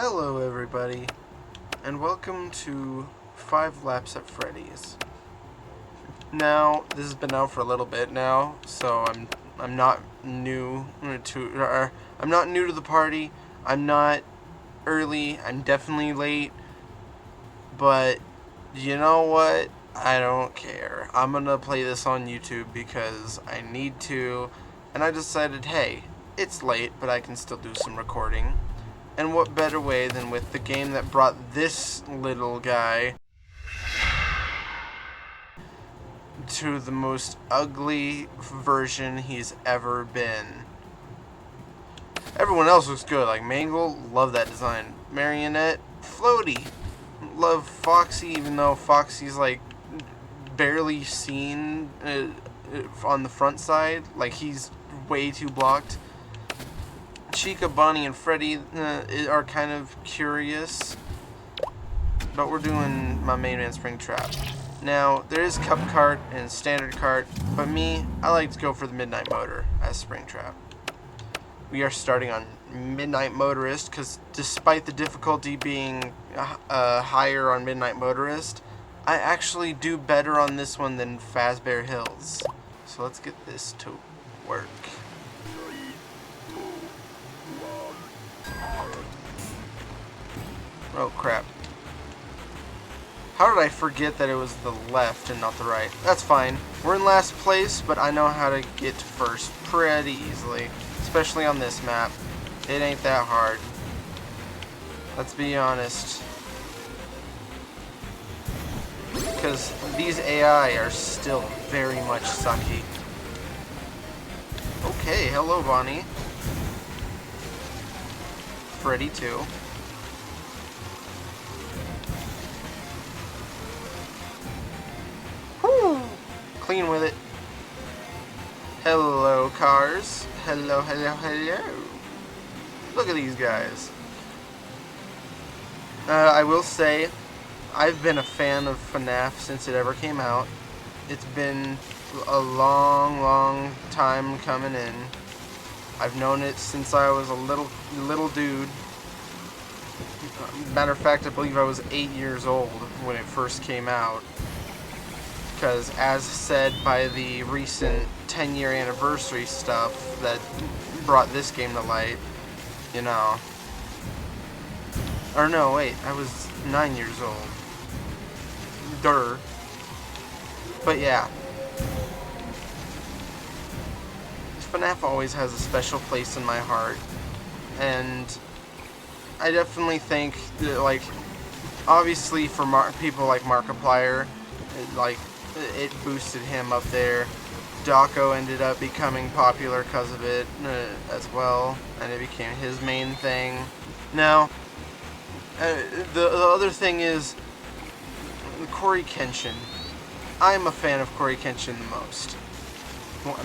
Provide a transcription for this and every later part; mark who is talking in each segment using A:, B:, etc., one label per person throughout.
A: Hello everybody, and welcome to 5 Laps at Freddy's. Now, this has been out for a little bit now, so I'm not new to I'm not new to the party. I'm not early. I'm definitely late. But you know what? I don't care. I'm gonna play this on YouTube because I need to, and I decided, hey, it's late, but I can still do some recording. And what better way than with the game that brought this little guy to the most ugly version he's ever been. Everyone else looks good, like Mangle, love that design. Marionette, Floaty, love Foxy, even though Foxy's like barely seen on the front side, like he's way too blocked. Chica, Bonnie, and Freddy are kind of curious, but we're doing my main man Springtrap. Now, there is Cup Cart and Standard Cart, but me, I like to go for the Midnight Motor as Springtrap. We are starting on Midnight Motorist, because despite the difficulty being higher on Midnight Motorist, I actually do better on this one than Fazbear Hills. So let's get this to work. Oh crap. How did I forget that it was the left and not the right? That's fine. We're in last place, but I know how to get to first pretty easily. Especially on this map. It ain't that hard. Let's be honest. Because these AI are still very much sucky. Okay, hello Bonnie. Freddy too. Clean with it. Hello, cars. Hello, hello, hello. Look at these guys. I will say, I've been a fan of FNAF since it ever came out. It's been a long, long time coming in. I've known it since I was a little dude. Matter of fact, I believe I was 8 years old when it first came out. Because as said by the recent 10-year anniversary stuff that brought this game to light, you know. Or no, wait, I was 9 years old. Durr. But yeah. FNAF always has a special place in my heart. And I definitely think that, like, obviously for people like Markiplier, it boosted him up there. Dawko ended up becoming popular because of it as well, and it became his main thing. Now, the other thing is Cory Kenshin. I'm a fan of Cory Kenshin the most.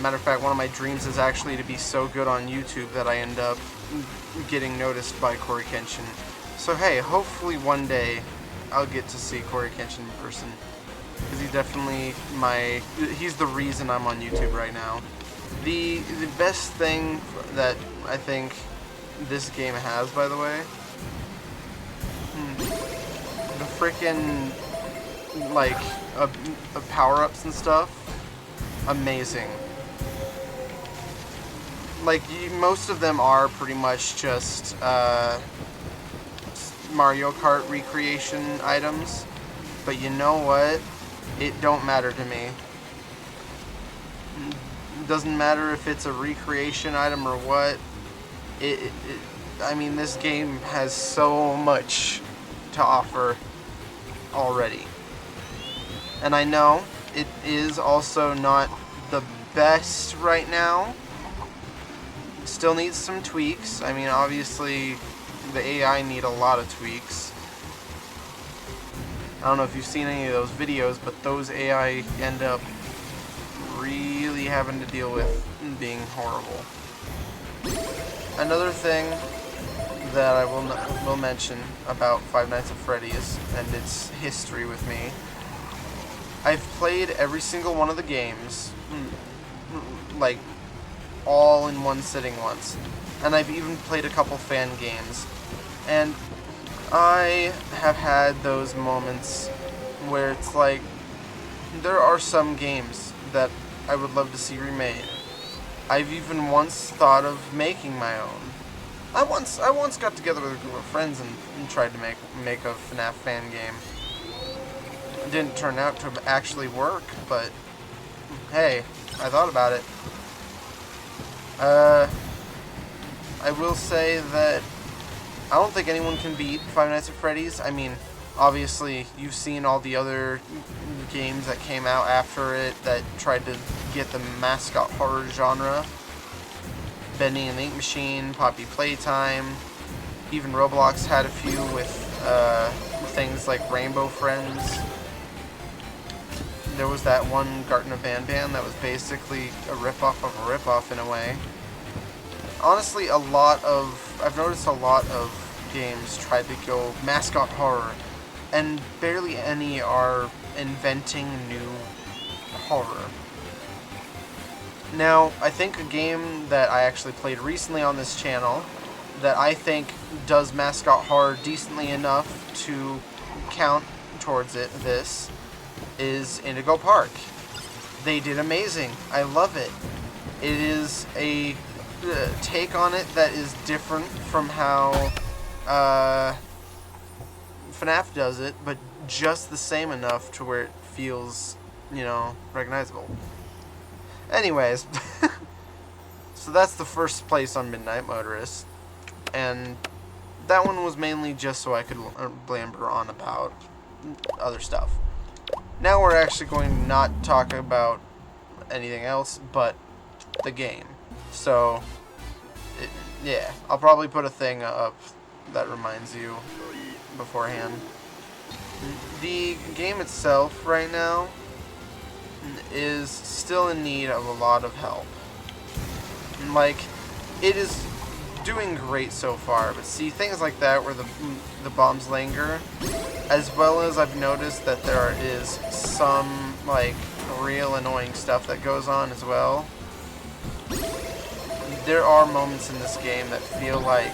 A: Matter of fact, one of my dreams is actually to be so good on YouTube that I end up getting noticed by Cory Kenshin. So hey, hopefully one day I'll get to see Cory Kenshin in person. Because he's definitely he's the reason I'm on YouTube right now. The best thing that I think this game has, by the way, the freaking, like, power-ups and stuff, amazing. Like, most of them are pretty much just Mario Kart recreation items, but you know what? It don't matter to me. It doesn't matter if it's a recreation item or what. I mean, this game has so much to offer already. And I know it is also not the best right now. It still needs some tweaks. I mean, obviously, the AI need a lot of tweaks. I don't know if you've seen any of those videos, but those AI end up really having to deal with being horrible. Another thing that I will mention about Five Nights at Freddy's and its history with me, I've played every single one of the games, like, all in one sitting once. And I've even played a couple fan games. And I have had those moments where it's like, there are some games that I would love to see remade. I've even once thought of making my own. I once got together with a group of friends and tried to make a FNAF fan game. It didn't turn out to actually work, but hey, I thought about it. I will say that I don't think anyone can beat Five Nights at Freddy's. I mean, obviously, you've seen all the other games that came out after it that tried to get the mascot horror genre. Bendy and the Ink Machine, Poppy Playtime, even Roblox had a few with things like Rainbow Friends. There was that one Garten of Banban that was basically a ripoff of a ripoff in a way. Honestly, I've noticed a lot of games tried to go mascot horror, and barely any are inventing new horror. Now, I think a game that I actually played recently on this channel that I think does mascot horror decently enough to count towards this is Indigo Park. They did amazing. I love it. It is a take on it that is different from how FNAF does it, but just the same enough to where it feels, you know, recognizable. Anyways, so that's the first place on Midnight Motorist, and that one was mainly just so I could blamber on about other stuff. Now we're actually going to not talk about anything else but the game. So, yeah, I'll probably put a thing up that reminds you beforehand. The game itself right now is still in need of a lot of help. Like, it is doing great so far, but see, things like that where the bombs linger, as well as I've noticed that there is some, like, real annoying stuff that goes on as well. There are moments in this game that feel like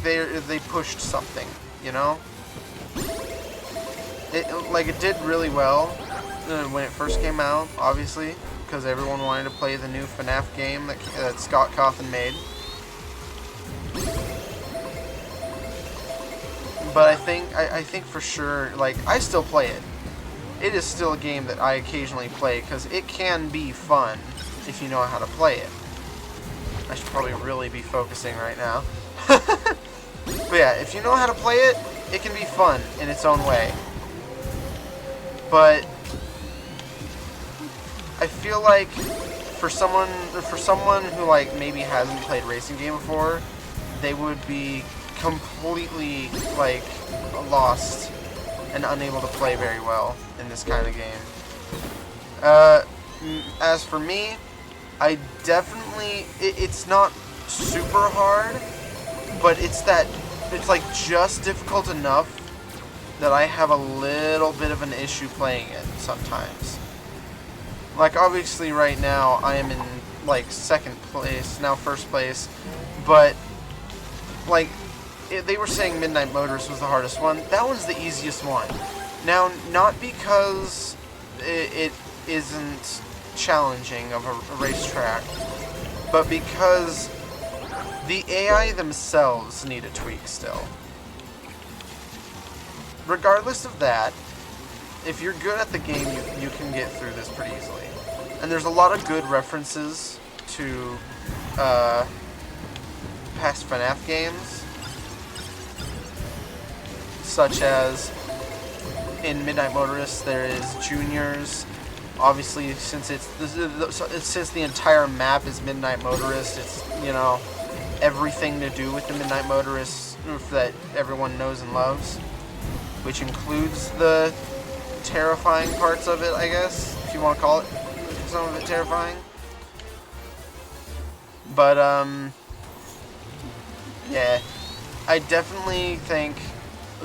A: they pushed something, you know? It did really well when it first came out, obviously, because everyone wanted to play the new FNAF game that Scott Cawthon made. But I think for sure, like, I still play it. It is still a game that I occasionally play because it can be fun if you know how to play it. I should probably really be focusing right now. But yeah, if you know how to play it, it can be fun in its own way. But I feel like for someone who like maybe hasn't played a racing game before, they would be completely like lost and unable to play very well in this kind of game. As for me, I definitely it's not super hard, but it's like just difficult enough that I have a little bit of an issue playing it sometimes. Like, obviously right now I am in like second place, now first place, but like they were saying Midnight Motorist was the hardest one. That one's the easiest one. Now, not because it isn't challenging of a racetrack, but because the AI themselves need a tweak still. Regardless of that, if you're good at the game, you can get through this pretty easily. And there's a lot of good references to past FNAF games, such as in Midnight Motorist there is Juniors. Obviously, since since the entire map is Midnight Motorist, it's, you know, everything to do with the Midnight Motorist that everyone knows and loves, which includes the terrifying parts of it, I guess, if you want to call it some of it terrifying. But yeah, I definitely think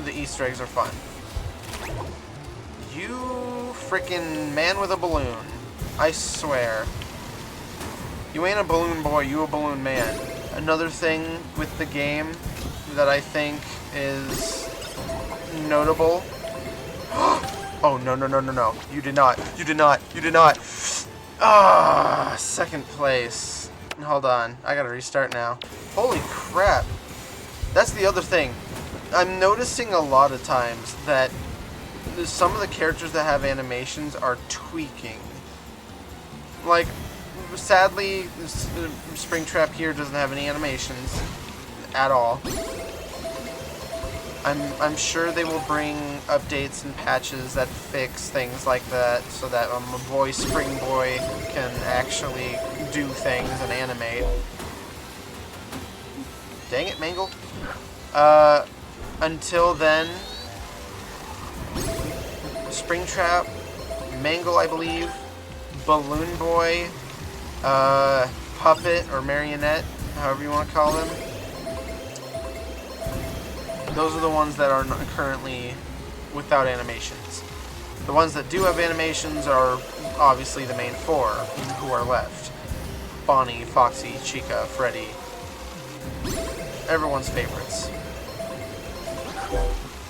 A: the Easter eggs are fun. You frickin' man with a balloon, I swear. You ain't a balloon boy, you a balloon man. Another thing with the game that I think is notable. Oh, no, no, no, no, no. You did not. You did not. You did not. Ah, second place. Hold on. I gotta restart now. Holy crap. That's the other thing. I'm noticing a lot of times that some of the characters that have animations are tweaking. Like, sadly, Springtrap here doesn't have any animations at all. I'm sure they will bring updates and patches that fix things like that, so that my boy Spring Boy can actually do things and animate. Dang it, Mangle. Until then, Springtrap, Mangle, I believe, Balloon Boy, Puppet or Marionette, however you want to call them. Those are the ones that are currently without animations. The ones that do have animations are obviously the main four who are left. Bonnie, Foxy, Chica, Freddy. Everyone's favorites.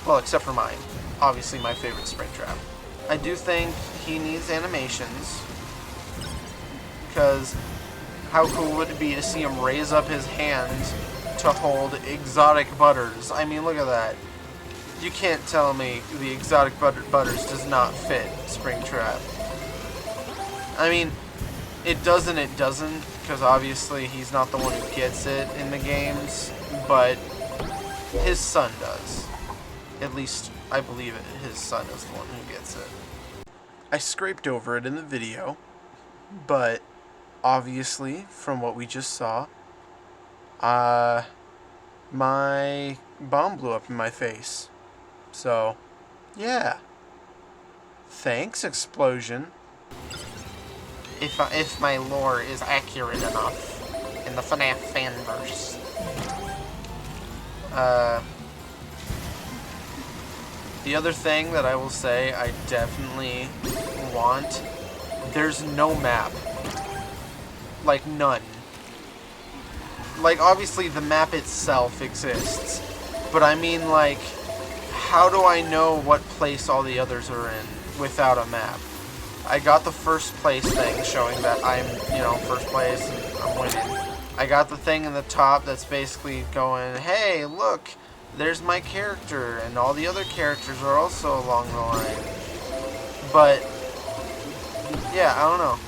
A: Well, except for mine. Obviously my favorite Springtrap. I do think he needs animations, because how cool would it be to see him raise up his hand to hold exotic butters? I mean, look at that. You can't tell me the exotic butters does not fit Springtrap. I mean, it doesn't, because obviously he's not the one who gets it in the games, but his son does. At least, I believe his son is the one who gets it. I scraped over it in the video, but obviously, from what we just saw, my bomb blew up in my face. So, yeah. Thanks, explosion. If my lore is accurate enough in the FNAF fanverse. The other thing that I will say I definitely want, there's no map. Like, none. Like, obviously the map itself exists, but I mean, like, how do I know what place all the others are in without a map? I got the first place thing showing that I'm, first place and I'm winning. I got the thing in the top that's basically going, hey, look, there's my character, and all the other characters are also along the line. But, yeah, I don't know.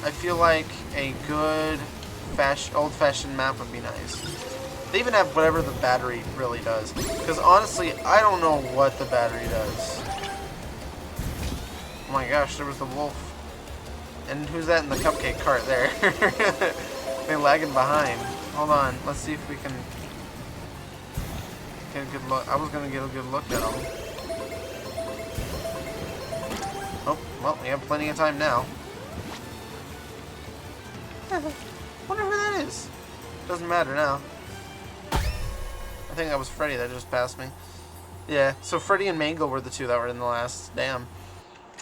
A: I feel like a good old-fashioned map would be nice. They even have whatever the battery really does. Because honestly, I don't know what the battery does. Oh my gosh, there was the wolf. And who's that in the cupcake cart there? They're lagging behind. Hold on, let's see if we can get a good look. I was going to get a good look at them. Oh, well, we have plenty of time now. Wonder who that is. Doesn't matter now. I think that was Freddy that just passed me. Yeah, so Freddy and Mangle were the two that were in the last. Damn.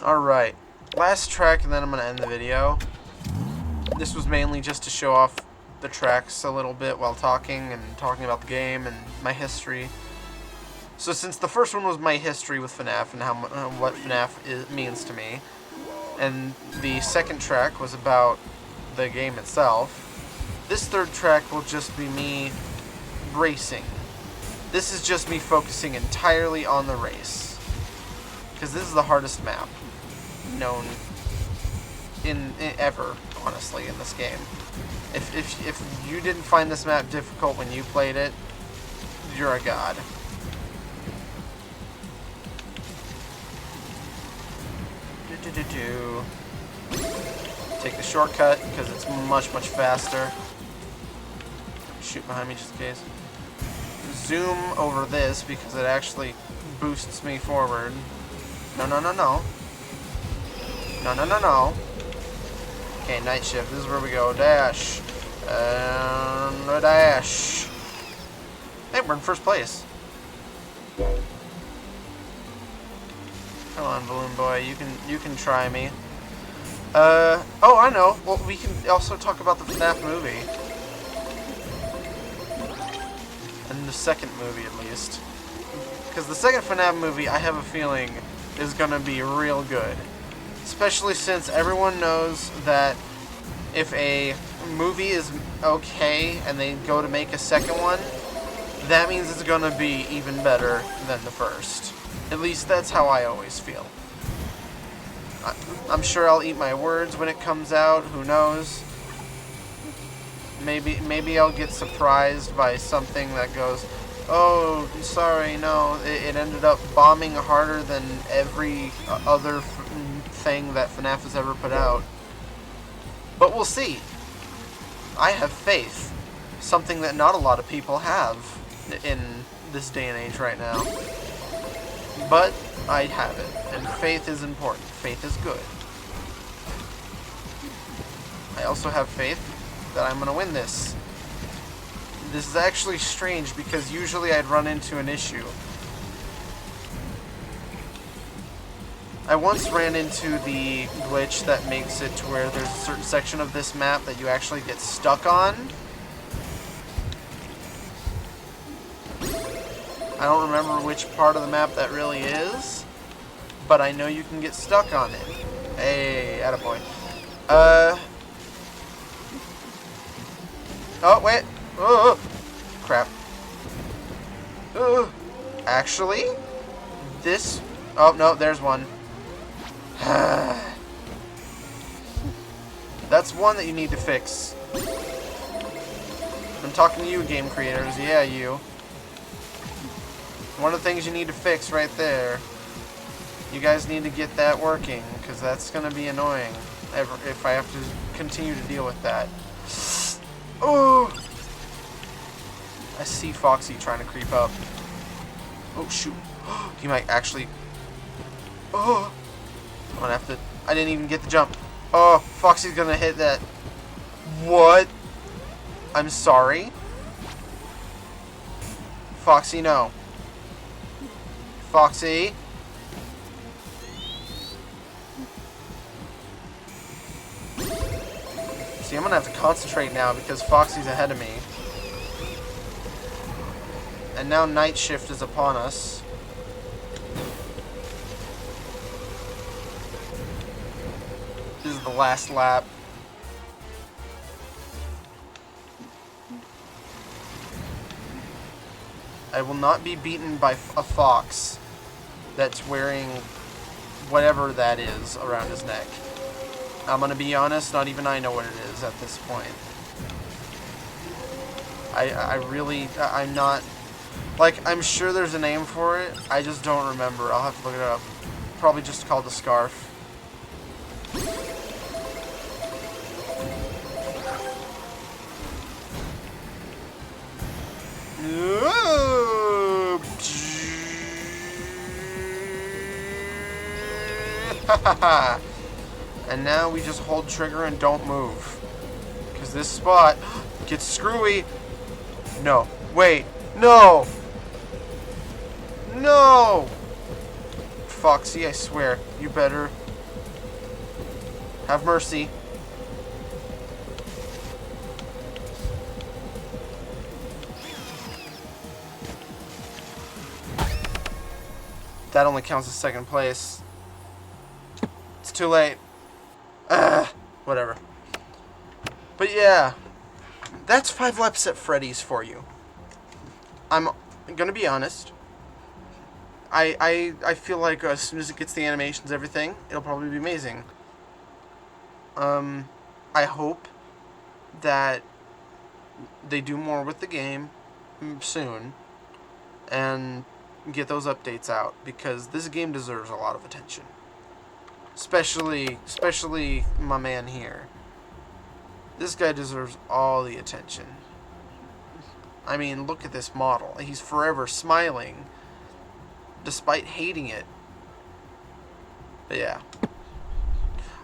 A: Alright. Last track, and then I'm going to end the video. This was mainly just to show off the tracks a little bit while talking about the game and my history. So since the first one was my history with FNAF and what FNAF means to me, and the second track was about the game itself, this third track will just be me racing. This is just me focusing entirely on the race, because this is the hardest map known in ever, honestly, in this game. If you didn't find this map difficult when you played it, you're a god. Take the shortcut because it's much faster. Shoot behind me just in case. Zoom over this because it actually boosts me forward. No. No. Okay, night shift. This is where we go. Dash. And a dash. Hey, we're in first place. Come on, Balloon Boy. You can try me. Oh, I know. Well, we can also talk about the FNAF movie. the second movie at least. Because the second FNAF movie, I have a feeling, is going to be real good. Especially since everyone knows that if a movie is okay and they go to make a second one, that means it's going to be even better than the first. At least that's how I always feel. I'm sure I'll eat my words when it comes out, who knows. Maybe I'll get surprised by something that goes, oh, sorry, no, it ended up bombing harder than every other thing that FNAF has ever put out. But we'll see. I have faith. Something that not a lot of people have in this day and age right now. But I have it, and faith is important. Faith is good. I also have faith that I'm going to win this. This is actually strange because usually I'd run into an issue. I once ran into the glitch that makes it to where there's a certain section of this map that you actually get stuck on. I don't remember which part of the map that really is, but I know you can get stuck on it. Hey, attaboy. Oh, wait. Oh, crap. Actually, this... Oh, no, there's one. That's one that you need to fix. I'm talking to you, game creators. Yeah, you. One of the things you need to fix right there. You guys need to get that working, because that's going to be annoying if I have to continue to deal with that. Oh! I see Foxy trying to creep up. Oh, shoot. He might actually... Oh! I'm gonna have to... I didn't even get the jump. Oh, Foxy's gonna hit that. What? I'm sorry? Foxy, no. Foxy? See, I'm gonna have to concentrate now because Foxy's ahead of me. And now night shift is upon us. This is the last lap. I will not be beaten by a fox that's wearing whatever that is around his neck. I'm gonna be honest, not even I know what it is at this point. I'm not... Like, I'm sure there's a name for it, I just don't remember. I'll have to look it up. Probably just called the scarf. And now we just hold trigger and don't move. Because this spot gets screwy. No. Wait. No! No! Foxy, I swear. You better have mercy. That only counts as second place. It's too late. Whatever. But yeah, that's 5 laps at Freddy's for you. I'm gonna be honest. I feel like as soon as it gets the animations, everything, it'll probably be amazing. I hope that they do more with the game soon and get those updates out, because this game deserves a lot of attention. Especially my man here. This guy deserves all the attention. I mean, look at this model. He's forever smiling, despite hating it. But yeah.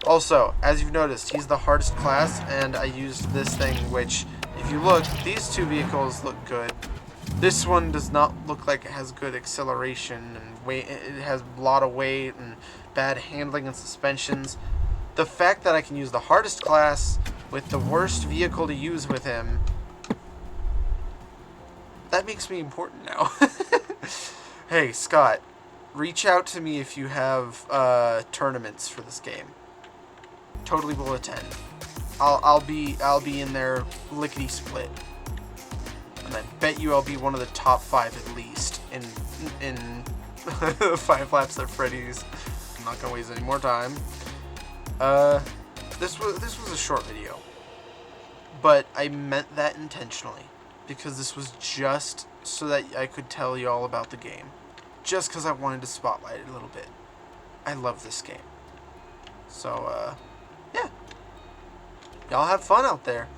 A: Also, as you've noticed, he's the hardest class, and I used this thing, which, if you look, these two vehicles look good. This one does not look like it has good acceleration and weight. It has a lot of weight and bad handling and suspensions. The fact that I can use the hardest class with the worst vehicle to use with him, That makes me important now. Hey, Scott, reach out to me if you have tournaments for this game. Totally will attend. I'll be in there lickety split. And I bet you I'll be one of the top 5 at least in 5 laps at Freddy's. I'm not gonna waste any more time. This was a short video, but I meant that intentionally because this was just so that I could tell you all about the game, just because I wanted to spotlight it a little bit. I love this game. So yeah, y'all have fun out there.